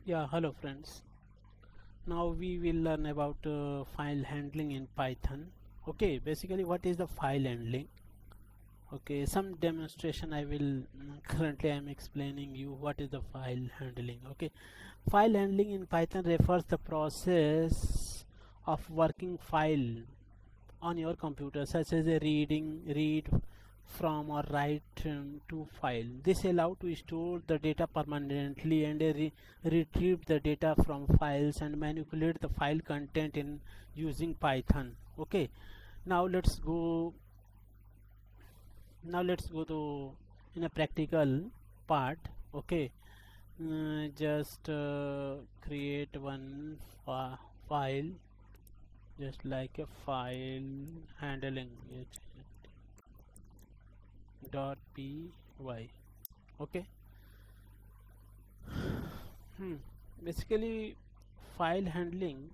Yeah, hello friends. Now we will learn about file handling in Python. Okay, basically what is the file handling? Okay, some demonstration I will currently I am explaining you what is the file handling. Okay, file handling in Python refers the process of working file on your computer, such as a read from or write to file. This allow to store the data permanently and retrieve the data from files and manipulate the file content in using Python. Okay, now let's go to in a practical part. Okay, just create one file, just like a file handling it dot py. Okay. hmm. Basically file handling,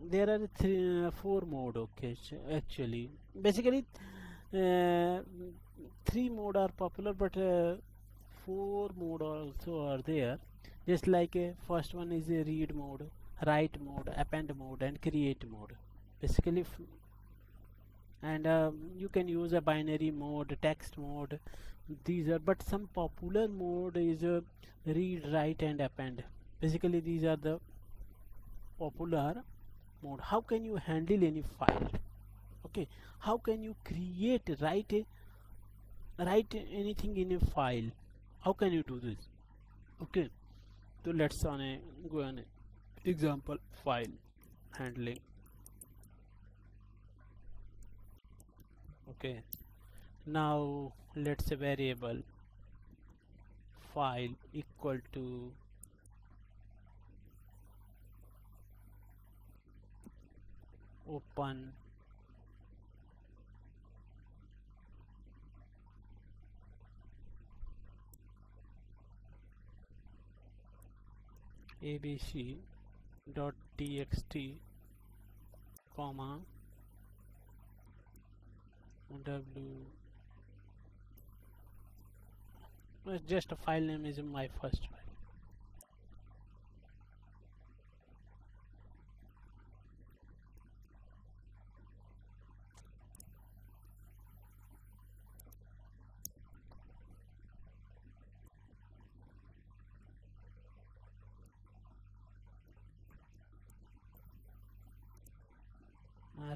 there are four mode. Okay, actually basically uh, three mode are popular, but four mode also are there. Just like first one is a read mode, write mode, append mode, and create mode. Basically and you can use a binary mode, text mode. These are, but some popular mode is read, write, and append. Basically these are the popular mode. How can you handle any file? Okay, how can you write anything in a file? How can you do this? Okay, so let's go on a example file handling. Okay, now let's say variable file equal to open abc dot txt comma w. Just a file name is my first file.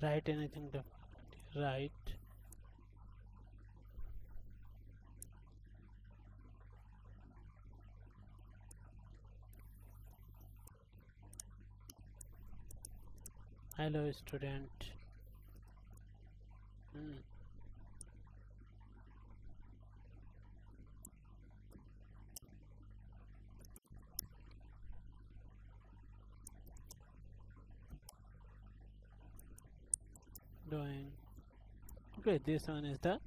Write anything to write hello student. hmm. Doing. Okay, this one is the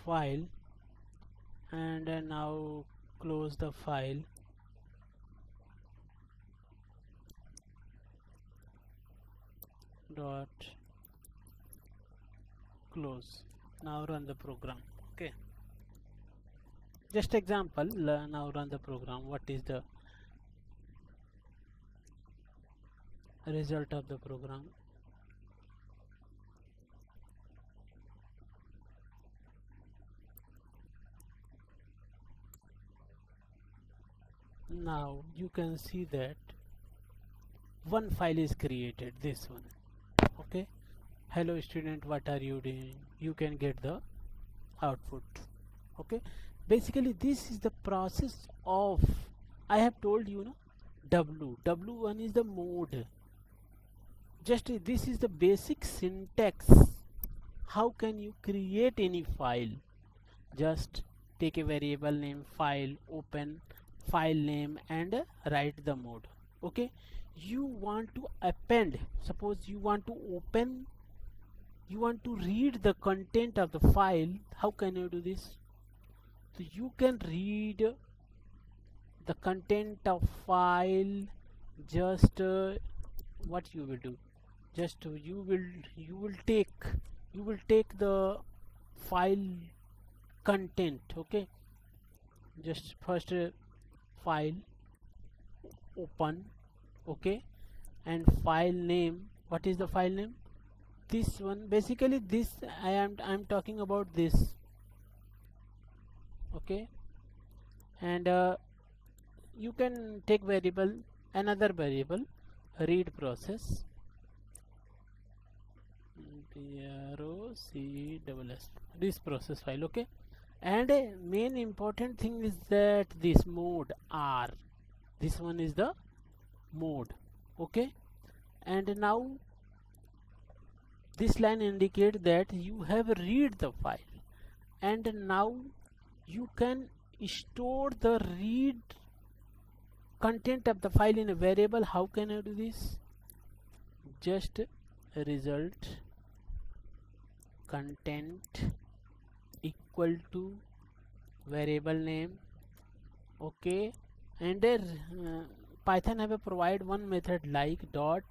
file, and now close the file. Dot close. Now run the program. Okay, just example. Now run the program. What is the result of the program? Now you can see that one file is created, this one. Okay, hello student, what are you doing? You can get the output. Okay, basically this is the process of, I have told you, no, w1 is the mode. Just this is the basic syntax. How can you create any file? Just take a variable name file, open file name, and write the mode. Okay, you want to append, suppose you want to open, you want to read the content of the file. How can you do this? So you can read the content of file. Just what you will do, just you will take the file content. Okay, just first file open. Okay, and file name, what is the file name? This one, basically this I'm talking about this. Okay, and you can take variable, another variable, read process, PROCSS, this process file. Okay, and a main important thing is that this mode R, this one is the mode. Okay, and now this line indicates that you have read the file, and now you can store the read content of the file in a variable. How can I do this? Just result content equal to variable name. Okay, and Python have a provide one method like dot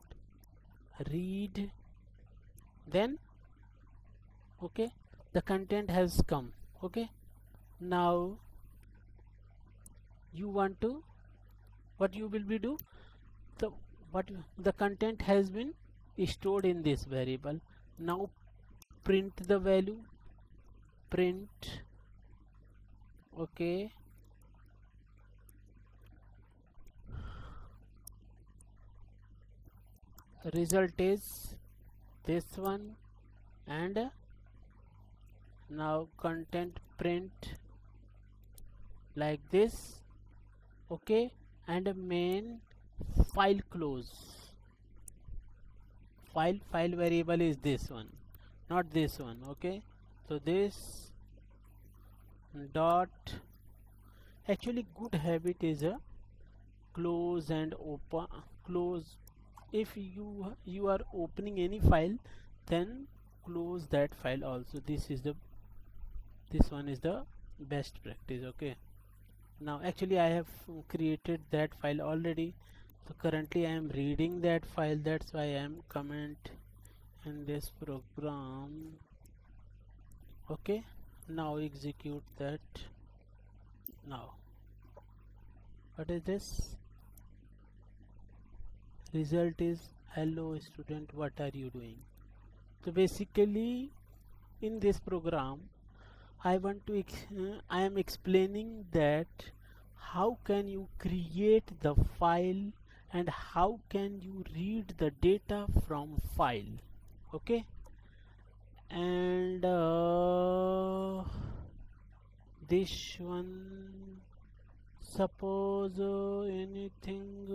read, then okay, the content has come. Okay, now you want to, what you will be do, the the content has been stored in this variable. Now print the value, print. Okay, result is this one, and now content print like this. Okay, and main file close, file variable is this one, not this one. Okay, so this dot, actually good habit is a close and open, close. If you are opening any file, then close that file also. This one is the best practice. Okay, now actually I have created that file already, so currently I am reading that file, that's why I am comment in this program. Okay, now execute that. Now what is this? Result is hello student, what are you doing? So basically in this program I want to I am explaining that how can you create the file and how can you read the data from file. Okay, and this one, suppose anything,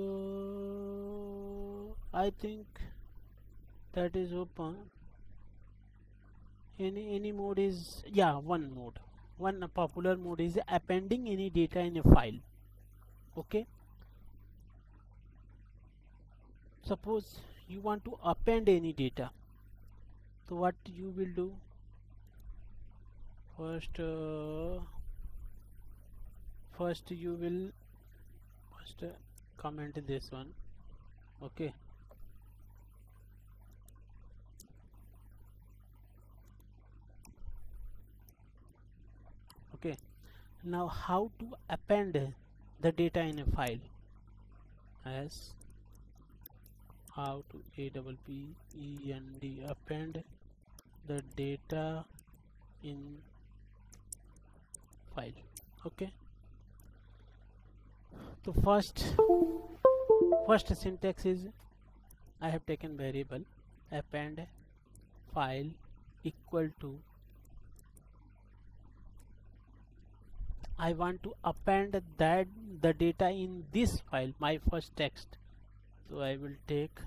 I think that is open. Any mode is, yeah, one mode, one popular mode is appending any data in a file. Okay, suppose you want to append any data, so what you will do? First you will comment this one. Okay, okay, now how to append the data in a file? As how to append the data in file. Okay, so first syntax is, I have taken variable append file equal to, I want to append that the data in this file, my first text. So I will take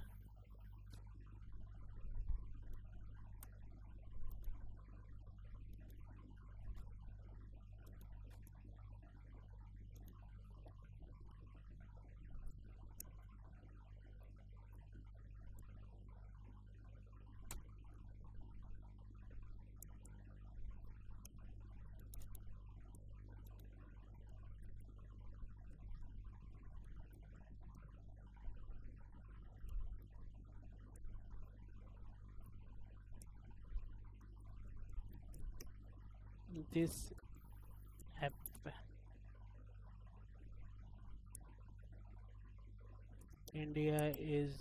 this India is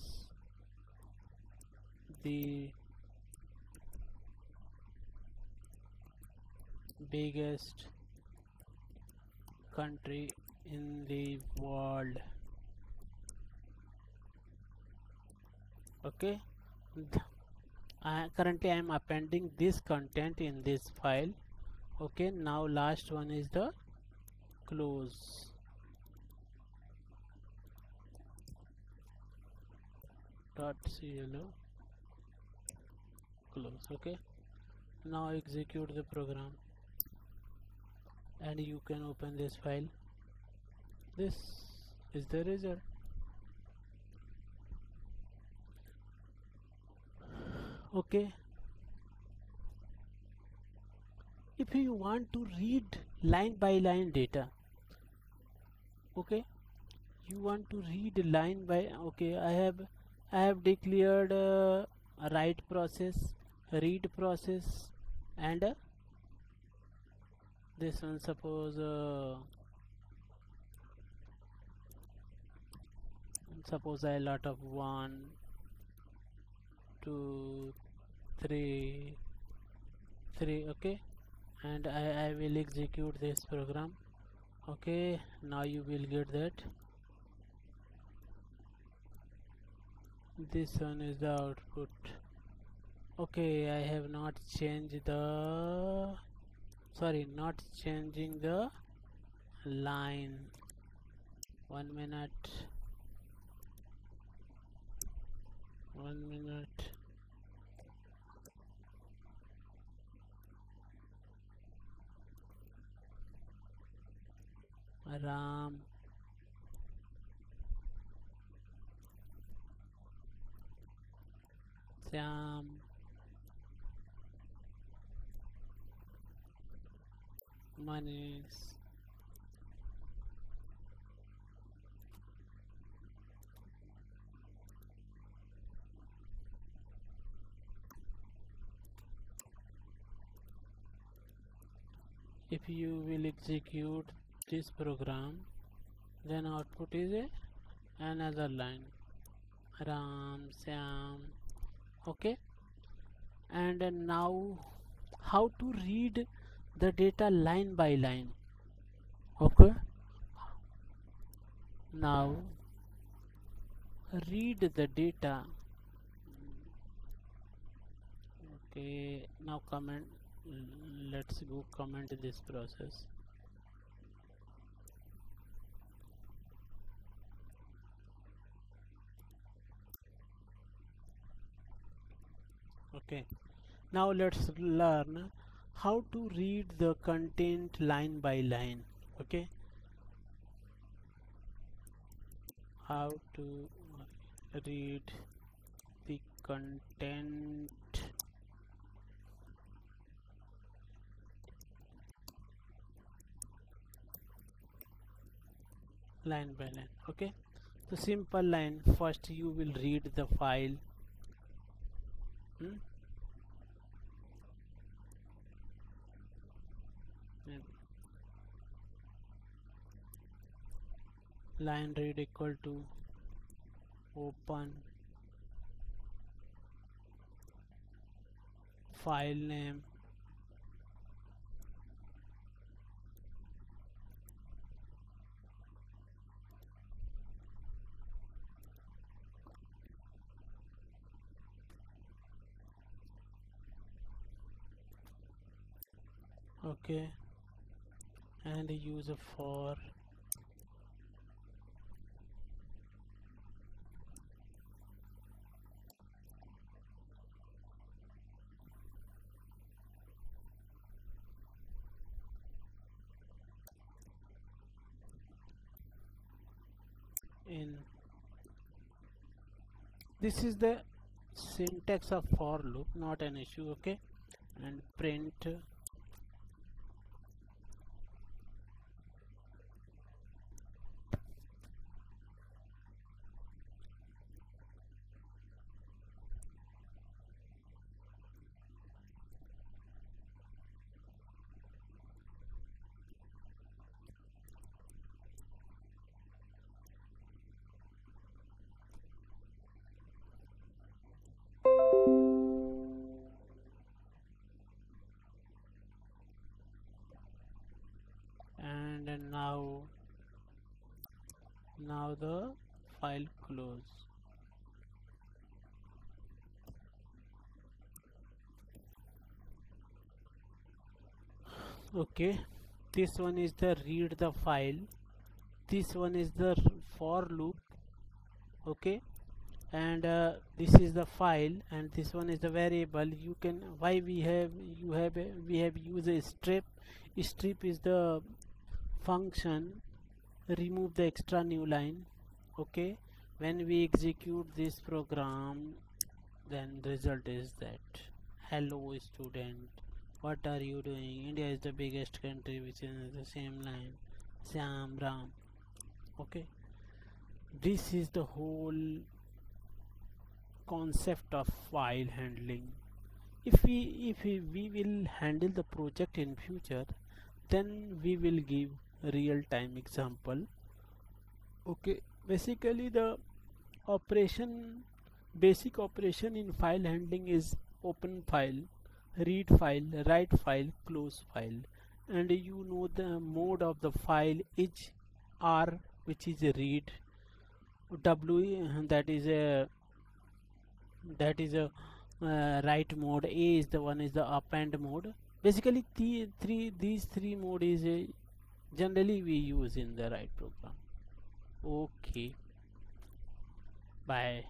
the biggest country in the world. Okay, currently I am appending this content in this file. Okay, now last one is the close. .clo close. Okay, now execute the program and you can open this file. This is the result. Okay, if you want to read line by line data, okay, you want to read line by, okay, I have declared a write process, read process, and this one, suppose I lot of 1 2 3 3. Okay, and I will execute this program. Okay, now you will get that this one is the output. Okay, I have not changed the, sorry, not changing the line. 1 minute, 1 minute. Ram Syam Manish if you will execute this program, then output is another line, Ram Syam. Okay, and now how to read the data line by line. Okay, now read the data. Okay, now comment, let's go comment this process. Okay, now let's learn how to read the content line by line. Okay, how to read the content line by line. Okay, so simple line, first you will read the file. Line read equal to open file name, okay, and use a for. In this is the syntax of for loop, not an issue. Okay, and print and now the file close. Okay, this one is the read the file, this one is the for loop. Okay, and this is the file and this one is the variable. You can, why we have we have used a strip. Strip is the function remove the extra new line. Okay, when we execute this program, then result is that hello student, what are you doing? India is the biggest country, which is the same line, Sam Ram. Okay, this is the whole concept of file handling. If we will handle the project in future, then we will give real time example. Okay, basically the operation, basic operation in file handling is open file, read file, write file, close file. And you know the mode of the file is R, which is a read, W, that is a write mode, A is the one is the append mode. Basically these three mode is generally we use in the write program. Okay, bye.